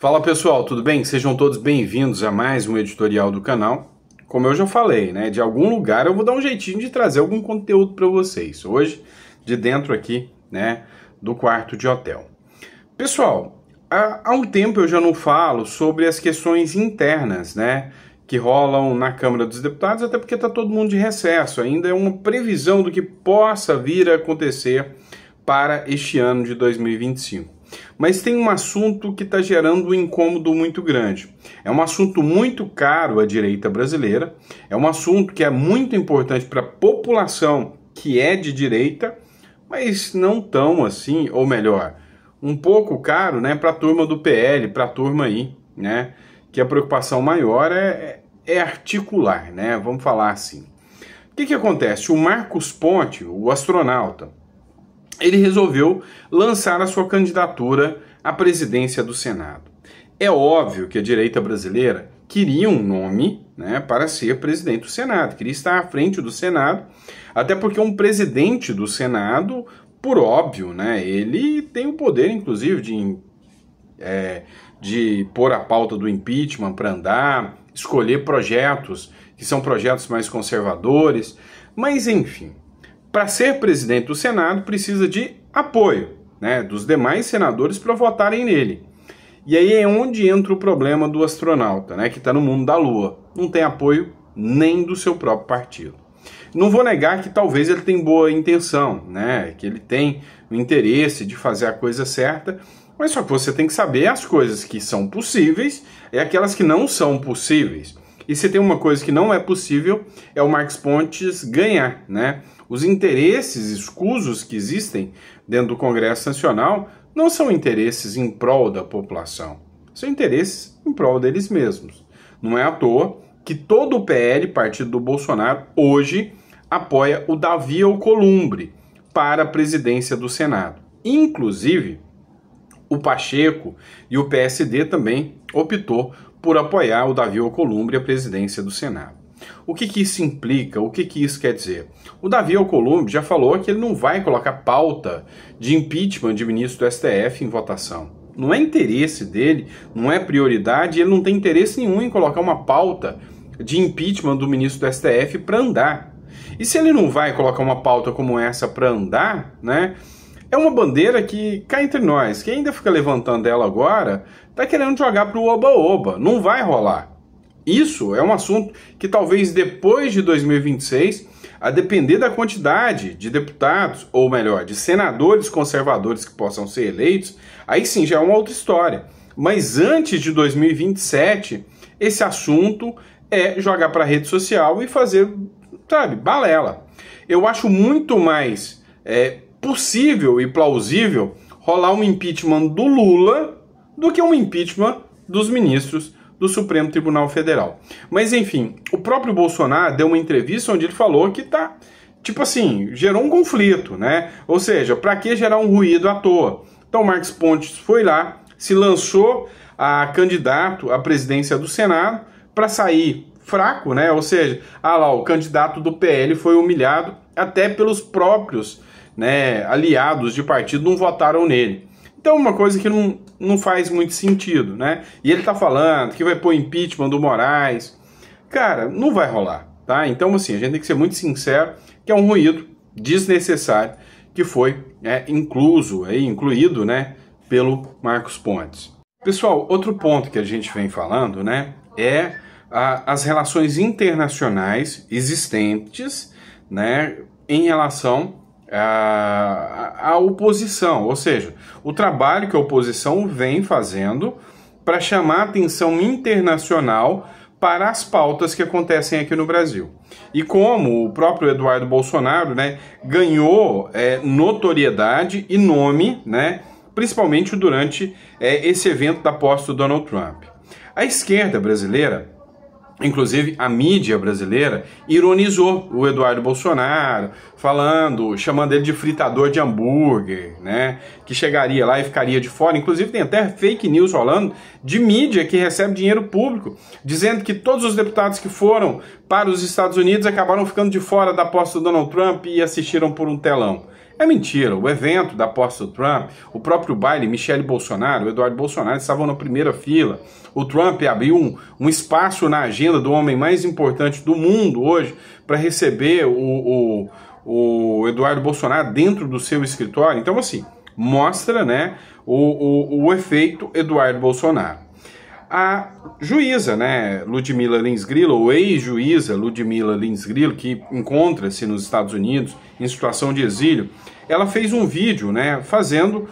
Fala pessoal, tudo bem? Sejam todos bem-vindos a mais um editorial do canal. Como eu já falei, né, de algum lugar eu vou dar um jeitinho de trazer algum conteúdo para vocês. Hoje, de dentro aqui, né, do quarto de hotel. Pessoal, há um tempo eu já não falo sobre as questões internas, né, que rolam na Câmara dos Deputados, até porque está todo mundo de recesso. Ainda é uma previsão do que possa vir a acontecer para este ano de 2025. Mas tem um assunto que está gerando um incômodo muito grande. É um assunto muito caro à direita brasileira, é um assunto que é muito importante para a população que é de direita, mas não tão assim, ou melhor, um pouco caro, né, para a turma do PL, para a turma aí, né, que a preocupação maior é articular, né, vamos falar assim. O que acontece? O Marcos Pontes, o astronauta, ele resolveu lançar a sua candidatura à presidência do Senado. É óbvio que a direita brasileira queria um nome, né, para ser presidente do Senado, queria estar à frente do Senado, até porque um presidente do Senado, por óbvio, né, ele tem o poder, inclusive, de pôr a pauta do impeachment para andar, escolher projetos que são projetos mais conservadores, mas enfim. Para ser presidente do Senado, precisa de apoio, né, dos demais senadores para votarem nele. E aí é onde entra o problema do astronauta, né, que está no mundo da Lua. Não tem apoio nem do seu próprio partido. Não vou negar que talvez ele tenha boa intenção, né, que ele tem o interesse de fazer a coisa certa, mas só que você tem que saber as coisas que são possíveis e aquelas que não são possíveis. E se tem uma coisa que não é possível, é o Marcos Pontes ganhar, né? Os interesses escusos que existem dentro do Congresso Nacional não são interesses em prol da população, são interesses em prol deles mesmos. Não é à toa que todo o PL, partido do Bolsonaro, hoje apoia o Davi Alcolumbre para a presidência do Senado. Inclusive, o Pacheco e o PSD também optou por apoiar o Davi Alcolumbre à presidência do Senado. O que isso implica? O que isso quer dizer? O Davi Alcolumbre já falou que ele não vai colocar pauta de impeachment de ministro do STF em votação. Não é interesse dele, não é prioridade, ele não tem interesse nenhum em colocar uma pauta de impeachment do ministro do STF para andar. E se ele não vai colocar uma pauta como essa para andar, né? É uma bandeira que, cá entre nós, quem ainda fica levantando ela agora, tá querendo jogar pro oba-oba. Não vai rolar. Isso é um assunto que talvez depois de 2026, a depender da quantidade de deputados, ou melhor, de senadores conservadores que possam ser eleitos, aí sim já é uma outra história. Mas antes de 2027, esse assunto é jogar para a rede social e fazer, sabe, balela. Eu acho muito mais possível e plausível rolar um impeachment do Lula do que um impeachment dos ministros do Supremo Tribunal Federal. Mas enfim, o próprio Bolsonaro deu uma entrevista onde ele falou que tá, tipo assim, gerou um conflito, né? Ou seja, para que gerar um ruído à toa? Então o Marcos Pontes foi lá, se lançou a candidato à presidência do Senado para sair fraco, né? Ou seja, lá o candidato do PL foi humilhado até pelos próprios, né, aliados de partido não votaram nele. Então uma coisa que não faz muito sentido, né? E ele tá falando que vai pôr impeachment do Moraes. Cara, não vai rolar, tá? Então assim, a gente tem que ser muito sincero que é um ruído desnecessário que foi incluído, né, pelo Marcos Pontes. Pessoal, outro ponto que a gente vem falando, né, é as relações internacionais existentes, né, em relação a oposição, ou seja, o trabalho que a oposição vem fazendo para chamar a atenção internacional para as pautas que acontecem aqui no Brasil. E como o próprio Eduardo Bolsonaro, né, ganhou notoriedade e nome, né, principalmente durante esse evento da posse do Donald Trump. A esquerda brasileira, inclusive a mídia brasileira, ironizou o Eduardo Bolsonaro, chamando ele de fritador de hambúrguer, né? Que chegaria lá e ficaria de fora. Inclusive tem até fake news rolando de mídia que recebe dinheiro público, dizendo que todos os deputados que foram para os Estados Unidos acabaram ficando de fora da posse do Donald Trump e assistiram por um telão. É mentira. O evento da posse do Trump, o próprio baile, Michele Bolsonaro, o Eduardo Bolsonaro estavam na primeira fila. O Trump abriu um espaço na agenda do homem mais importante do mundo hoje para receber o Eduardo Bolsonaro dentro do seu escritório. Então, assim, mostra, né, o efeito Eduardo Bolsonaro. A juíza, né, Ludmila Lins Grillo, ou ex-juíza Ludmila Lins Grillo, que encontra-se nos Estados Unidos em situação de exílio, ela fez um vídeo, né, fazendo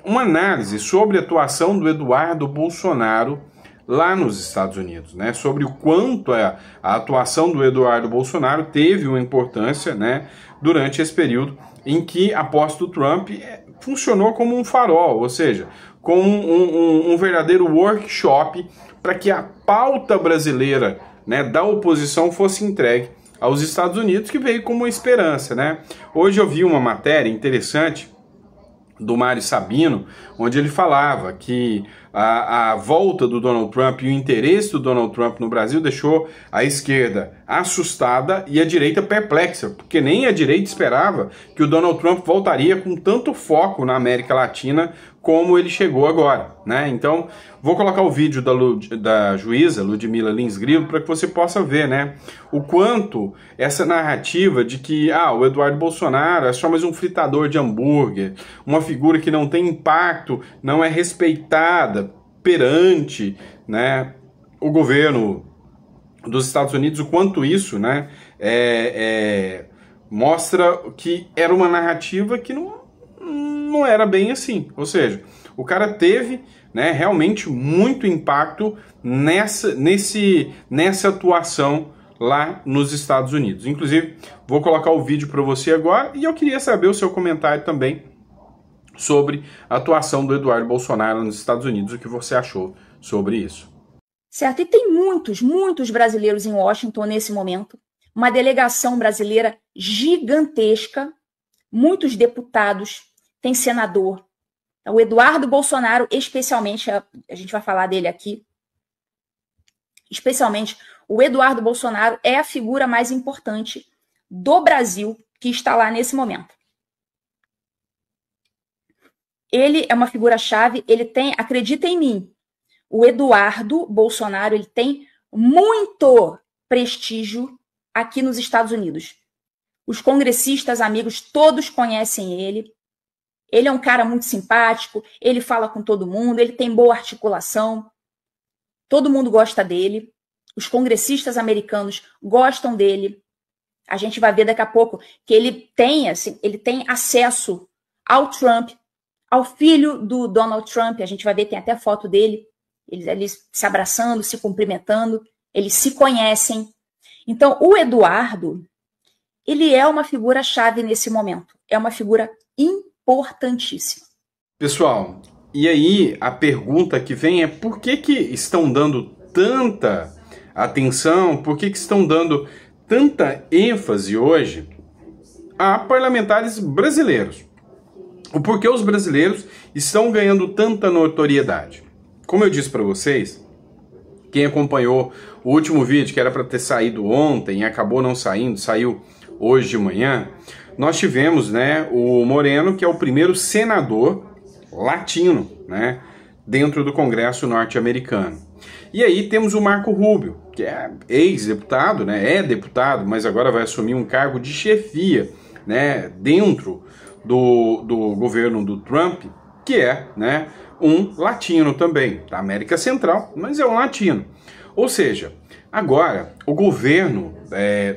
uma análise sobre a atuação do Eduardo Bolsonaro lá nos Estados Unidos, né, sobre o quanto a atuação do Eduardo Bolsonaro teve uma importância, né, durante esse período em que a posse do Trump funcionou como um farol, ou seja, como um verdadeiro workshop para que a pauta brasileira, né, da oposição fosse entregue aos Estados Unidos, que veio como uma esperança, né? Hoje eu vi uma matéria interessante do Mário Sabino, onde ele falava que a volta do Donald Trump e o interesse do Donald Trump no Brasil deixou a esquerda assustada e a direita perplexa, porque nem a direita esperava que o Donald Trump voltaria com tanto foco na América Latina como ele chegou agora, né? Então, vou colocar o vídeo da juíza Ludmila Lins Grillo para que você possa ver, né, o quanto essa narrativa de que o Eduardo Bolsonaro é só mais um fritador de hambúrguer, uma figura que não tem impacto, não é respeitada perante, né, o governo dos Estados Unidos, o quanto isso, né, mostra que era uma narrativa que não era bem assim. Ou seja, o cara teve, né, realmente muito impacto nessa atuação lá nos Estados Unidos. Inclusive, vou colocar o vídeo para você agora e eu queria saber o seu comentário também sobre a atuação do Eduardo Bolsonaro nos Estados Unidos, o que você achou sobre isso. Certo, e tem muitos brasileiros em Washington nesse momento, uma delegação brasileira gigantesca, muitos deputados, tem senador. O Eduardo Bolsonaro, especialmente, a gente vai falar dele aqui, especialmente o Eduardo Bolsonaro é a figura mais importante do Brasil que está lá nesse momento. Ele é uma figura-chave, ele tem, acredita em mim, o Eduardo Bolsonaro, ele tem muito prestígio aqui nos Estados Unidos. Os congressistas, amigos, todos conhecem ele. Ele é um cara muito simpático, ele fala com todo mundo, ele tem boa articulação, todo mundo gosta dele, os congressistas americanos gostam dele. A gente vai ver daqui a pouco que ele tem acesso ao Trump, ao filho do Donald Trump, a gente vai ver, tem até foto dele, eles se abraçando, se cumprimentando, eles se conhecem. Então, o Eduardo, ele é uma figura-chave nesse momento, é uma figura importantíssimo. Pessoal, e aí a pergunta que vem é por que estão dando tanta atenção, por que estão dando tanta ênfase hoje a parlamentares brasileiros? O porquê os brasileiros estão ganhando tanta notoriedade? Como eu disse para vocês, quem acompanhou o último vídeo, que era para ter saído ontem e acabou não saindo, saiu hoje de manhã, nós tivemos, né, o Moreno, que é o primeiro senador latino, né, dentro do Congresso norte-americano. E aí temos o Marco Rubio, que é ex-deputado, né, é deputado, mas agora vai assumir um cargo de chefia, né, dentro do governo do Trump, que é, né, um latino também, da América Central, mas é um latino. Ou seja, agora o governo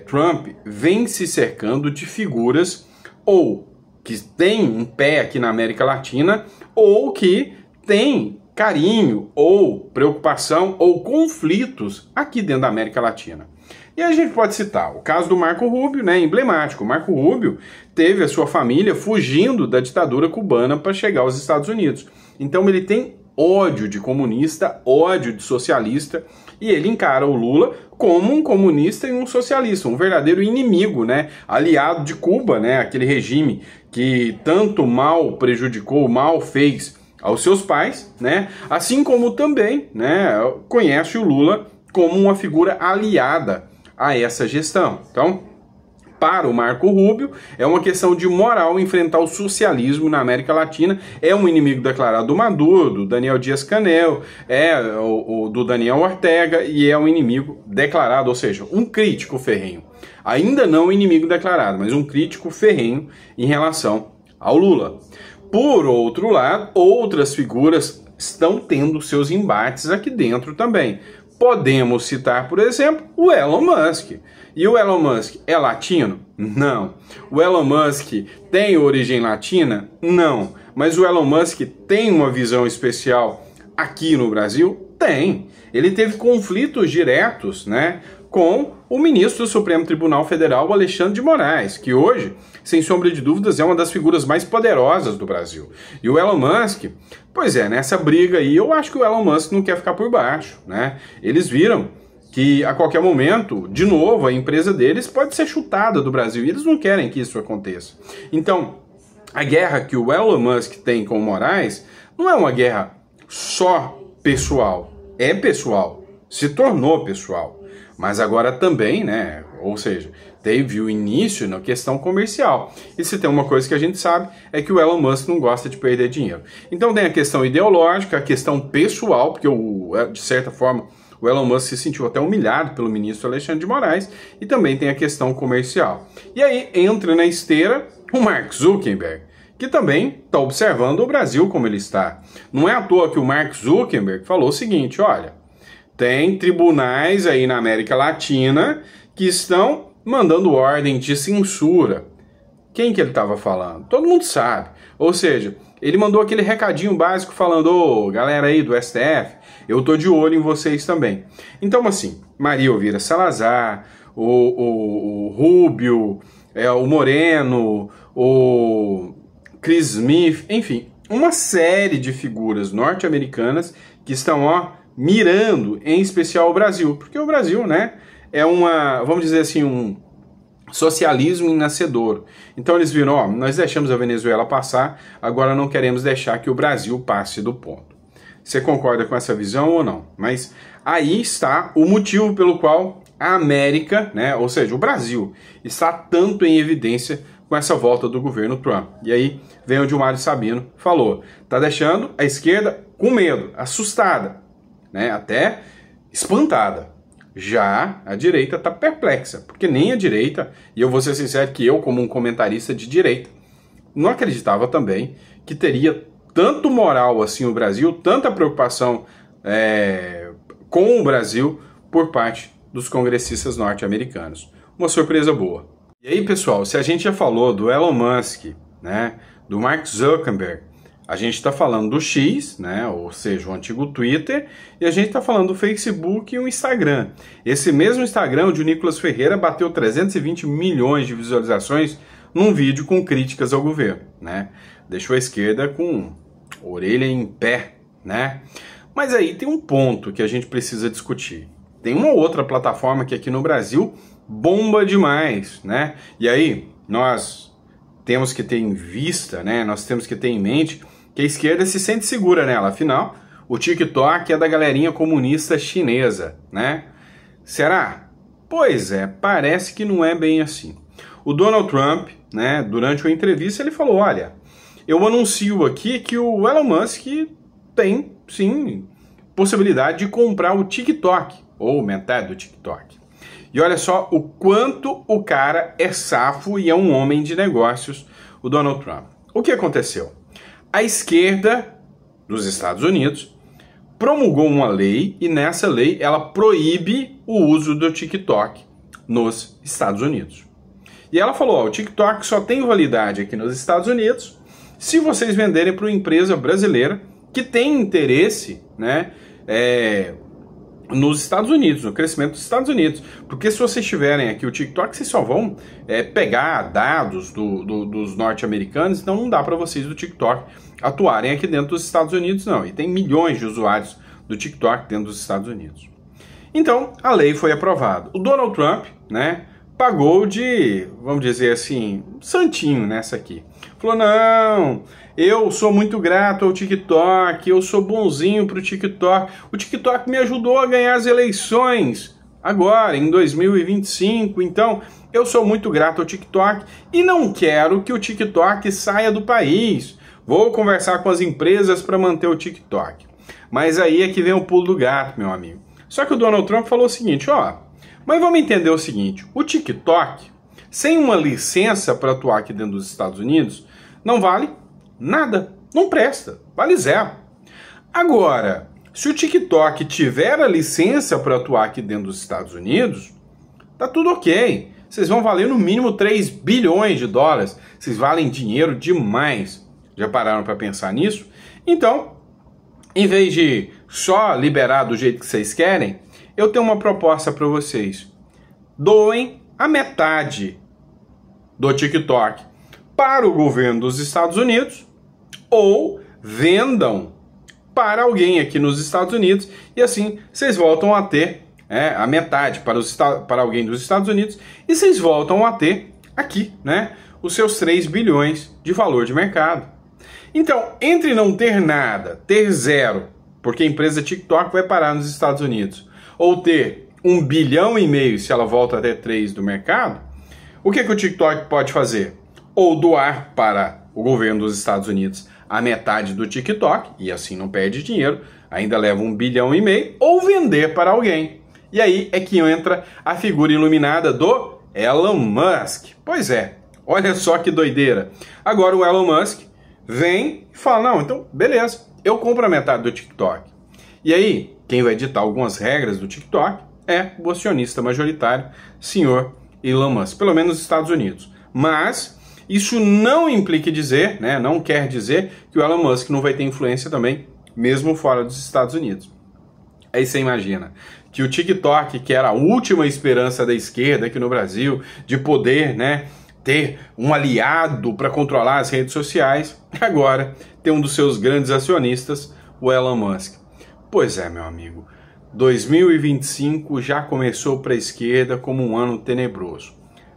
Trump vem se cercando de figuras ou que têm um pé aqui na América Latina ou que têm carinho ou preocupação ou conflitos aqui dentro da América Latina. E a gente pode citar o caso do Marco Rubio, né, emblemático. O Marco Rubio teve a sua família fugindo da ditadura cubana para chegar aos Estados Unidos. Então ele tem ódio de comunista, ódio de socialista, e ele encara o Lula como um comunista e um socialista, um verdadeiro inimigo, né, aliado de Cuba, né, aquele regime que tanto mal prejudicou, mal fez aos seus pais, né, assim como também, né, conhece o Lula como uma figura aliada a essa gestão. Então, para o Marco Rubio, é uma questão de moral enfrentar o socialismo na América Latina. É um inimigo declarado do Maduro, do Daniel Dias-Canel, do Daniel Ortega, e é um inimigo declarado, ou seja, um crítico ferrenho. Ainda não um inimigo declarado, mas um crítico ferrenho em relação ao Lula. Por outro lado, outras figuras estão tendo seus embates aqui dentro também. Podemos citar, por exemplo, o Elon Musk. E o Elon Musk é latino? Não. O Elon Musk tem origem latina? Não. Mas o Elon Musk tem uma visão especial aqui no Brasil? Tem. Ele teve conflitos diretos, né, com o ministro do Supremo Tribunal Federal, Alexandre de Moraes, que hoje, sem sombra de dúvidas, é uma das figuras mais poderosas do Brasil. E o Elon Musk, pois é, nessa briga aí, eu acho que o Elon Musk não quer ficar por baixo, né? Eles viram que a qualquer momento, de novo, a empresa deles pode ser chutada do Brasil, e eles não querem que isso aconteça. Então, a guerra que o Elon Musk tem com o Moraes não é uma guerra só pessoal, é pessoal, se tornou pessoal. Mas agora também, né, ou seja, teve o início na questão comercial. E se tem uma coisa que a gente sabe, é que o Elon Musk não gosta de perder dinheiro. Então tem a questão ideológica, a questão pessoal, porque de certa forma o Elon Musk se sentiu até humilhado pelo ministro Alexandre de Moraes, e também tem a questão comercial. E aí entra na esteira o Mark Zuckerberg, que também está observando o Brasil como ele está. Não é à toa que o Mark Zuckerberg falou o seguinte, olha, tem tribunais aí na América Latina que estão mandando ordem de censura. Quem que ele estava falando? Todo mundo sabe. Ou seja, ele mandou aquele recadinho básico falando, ô, galera aí do STF, eu tô de olho em vocês também. Então, assim, Maria Elvira Salazar, o Rubio, o Moreno, o Chris Smith, enfim, uma série de figuras norte-americanas que estão, mirando, em especial o Brasil, porque o Brasil, né, é vamos dizer assim, um socialismo em nascedouro. Então eles viram, nós deixamos a Venezuela passar, agora não queremos deixar que o Brasil passe do ponto. Você concorda com essa visão ou não? Mas aí está o motivo pelo qual a América, né, ou seja, o Brasil, está tanto em evidência com essa volta do governo Trump. E aí vem o Gilmar Sabino, falou, tá deixando a esquerda com medo, assustada, né, até espantada. Já a direita está perplexa, porque nem a direita, e eu vou ser sincero que eu, como um comentarista de direita, não acreditava também que teria tanto moral assim o Brasil, tanta preocupação com o Brasil por parte dos congressistas norte-americanos. Uma surpresa boa. E aí, pessoal, se a gente já falou do Elon Musk, né, do Mark Zuckerberg, a gente está falando do X, né, ou seja, o antigo Twitter, e a gente está falando do Facebook e o Instagram. Esse mesmo Instagram, o de Nicolas Ferreira, bateu 320 milhões de visualizações num vídeo com críticas ao governo, né? Deixou a esquerda com a orelha em pé, né? Mas aí tem um ponto que a gente precisa discutir. Tem uma outra plataforma que aqui no Brasil bomba demais, né? E aí nós temos que ter em vista, né? Nós temos que ter em mente que a esquerda se sente segura nela. Afinal, o TikTok é da galerinha comunista chinesa, né? Será? Pois é, parece que não é bem assim. O Donald Trump, né, durante uma entrevista, ele falou, olha, eu anuncio aqui que o Elon Musk tem, sim, possibilidade de comprar o TikTok, ou metade do TikTok. E olha só o quanto o cara é safo e é um homem de negócios, o Donald Trump. O que aconteceu? A esquerda dos Estados Unidos promulgou uma lei e nessa lei ela proíbe o uso do TikTok nos Estados Unidos. E ela falou, o TikTok só tem validade aqui nos Estados Unidos se vocês venderem para uma empresa brasileira que tem interesse, né, nos Estados Unidos, no crescimento dos Estados Unidos. Porque se vocês tiverem aqui o TikTok, vocês só vão pegar dados dos norte-americanos, então não dá para vocês do TikTok atuarem aqui dentro dos Estados Unidos, não. E tem milhões de usuários do TikTok dentro dos Estados Unidos. Então, a lei foi aprovada. O Donald Trump, né, pagou de, vamos dizer assim, santinho nessa aqui. Falou, não, eu sou muito grato ao TikTok, eu sou bonzinho pro TikTok. O TikTok me ajudou a ganhar as eleições agora, em 2025, então eu sou muito grato ao TikTok e não quero que o TikTok saia do país. Vou conversar com as empresas para manter o TikTok. Mas aí é que vem o pulo do gato, meu amigo. Só que o Donald Trump falou o seguinte, ó, mas vamos entender o seguinte, o TikTok, sem uma licença para atuar aqui dentro dos Estados Unidos, não vale nada, não presta, vale zero. Agora, se o TikTok tiver a licença para atuar aqui dentro dos Estados Unidos, tá tudo ok. Vocês vão valer no mínimo 3 bilhões de dólares. Vocês valem dinheiro demais. Já pararam para pensar nisso? Então, em vez de só liberar do jeito que vocês querem, eu tenho uma proposta para vocês. Doem a metade do TikTok para o governo dos Estados Unidos ou vendam para alguém aqui nos Estados Unidos e assim vocês voltam a ter a metade para alguém dos Estados Unidos e vocês voltam a ter aqui, né, os seus 3 bilhões de valor de mercado. Então, entre não ter nada, ter zero, porque a empresa TikTok vai parar nos Estados Unidos, ou ter 1,5 bilhão se ela volta a ter 3 do mercado, o que o TikTok pode fazer? Ou doar para o governo dos Estados Unidos a metade do TikTok, e assim não perde dinheiro, ainda leva 1,5 bilhão, ou vender para alguém. E aí é que entra a figura iluminada do Elon Musk. Pois é, olha só que doideira. Agora o Elon Musk vem e fala, não, então beleza, eu compro a metade do TikTok. E aí, quem vai ditar algumas regras do TikTok é o acionista majoritário, senhor Elon Musk, pelo menos nos Estados Unidos. Mas isso não implica dizer, né, não quer dizer que o Elon Musk não vai ter influência também, mesmo fora dos Estados Unidos. Aí você imagina que o TikTok, que era a última esperança da esquerda aqui no Brasil, de poder, né, ter um aliado para controlar as redes sociais, agora tem um dos seus grandes acionistas, o Elon Musk. Pois é, meu amigo, 2025 já começou para a esquerda como um ano tenebroso.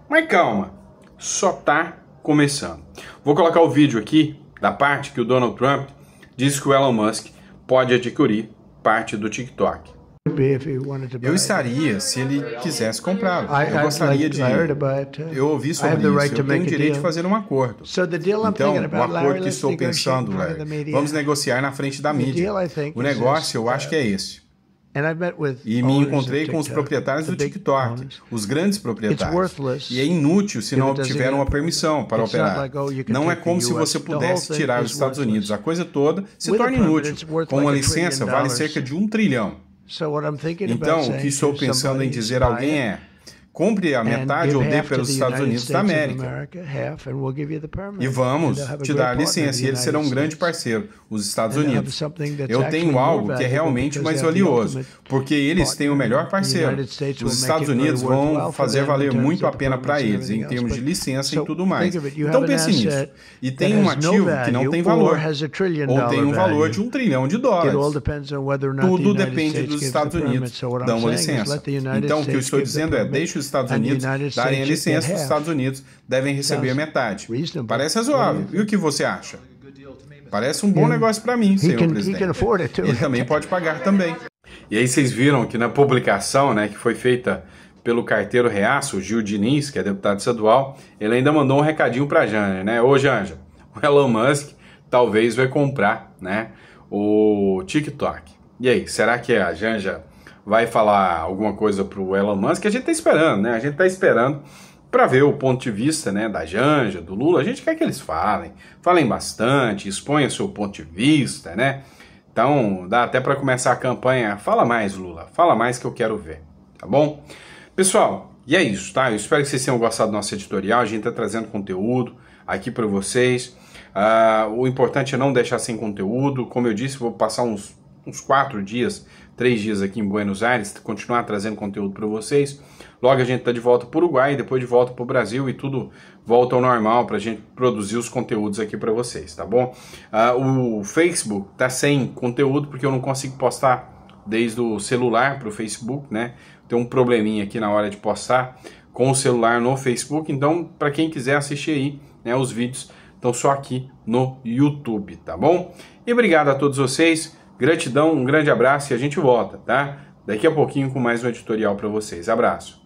Mas calma, só tá começando. Vou colocar o vídeo aqui da parte que o Donald Trump disse que o Elon Musk pode adquirir parte do TikTok. Eu estaria se ele quisesse comprá-lo. Eu gostaria de... Eu ouvi sobre isso. Eu tenho o direito de fazer um acordo. Então, o acordo que estou pensando, Larry, vamos negociar na frente da mídia. O negócio, eu acho que é esse. E me encontrei com os proprietários do TikTok, os grandes proprietários. E é inútil se não obtiver uma permissão para operar. Não é como se você pudesse tirar os Estados Unidos. A coisa toda se torna inútil. Com uma licença, vale cerca de $1 trilhão. Então, o que estou pensando em dizer a alguém é: compre a metade ou dê pelos Estados Unidos da América. E vamos te dar a licença, e eles serão um grande parceiro, os Estados Unidos. Eu tenho algo que é realmente mais valioso, porque eles têm o melhor parceiro. Os Estados Unidos vão fazer valer muito a pena para eles, em termos de licença e tudo mais. Então pense nisso. E tem um ativo que não tem valor, ou tem um valor de $1 trilhão. Tudo depende dos Estados Unidos dar uma licença. Então o que eu estou dizendo é: deixe os Estados Unidos darem a licença, os Estados Unidos devem receber a metade. Parece razoável. E o que você acha? Parece um bom negócio para mim, senhor presidente. Ele também pode pagar também. E aí vocês viram que na publicação, né, que foi feita pelo carteiro reaço, o Gil Diniz, que é deputado estadual, ele ainda mandou um recadinho para a Janja, né? Ô Janja, o Elon Musk talvez vai comprar, né, o TikTok. E aí, será que a Janja vai falar alguma coisa pro Elon Musk? A gente tá esperando, né? A gente tá esperando para ver o ponto de vista, né, da Janja, do Lula. A gente quer que eles falem bastante, exponham seu ponto de vista, né? Então, dá até para começar a campanha. Fala mais, Lula, fala mais que eu quero ver, tá bom? Pessoal, e é isso, tá? Eu espero que vocês tenham gostado do nosso editorial. A gente tá trazendo conteúdo aqui para vocês. O importante é não deixar sem conteúdo. Como eu disse, vou passar uns 3 dias aqui em Buenos Aires, continuar trazendo conteúdo para vocês. Logo a gente está de volta para o Uruguai, depois de volta para o Brasil, e tudo volta ao normal para a gente produzir os conteúdos aqui para vocês, tá bom? O Facebook tá sem conteúdo porque eu não consigo postar desde o celular para o Facebook, né? Tem um probleminha aqui na hora de postar com o celular no Facebook, então para quem quiser assistir aí, né, os vídeos estão só aqui no YouTube, tá bom? E obrigado a todos vocês. Gratidão, um grande abraço e a gente volta, tá? Daqui a pouquinho com mais um editorial para vocês. Abraço.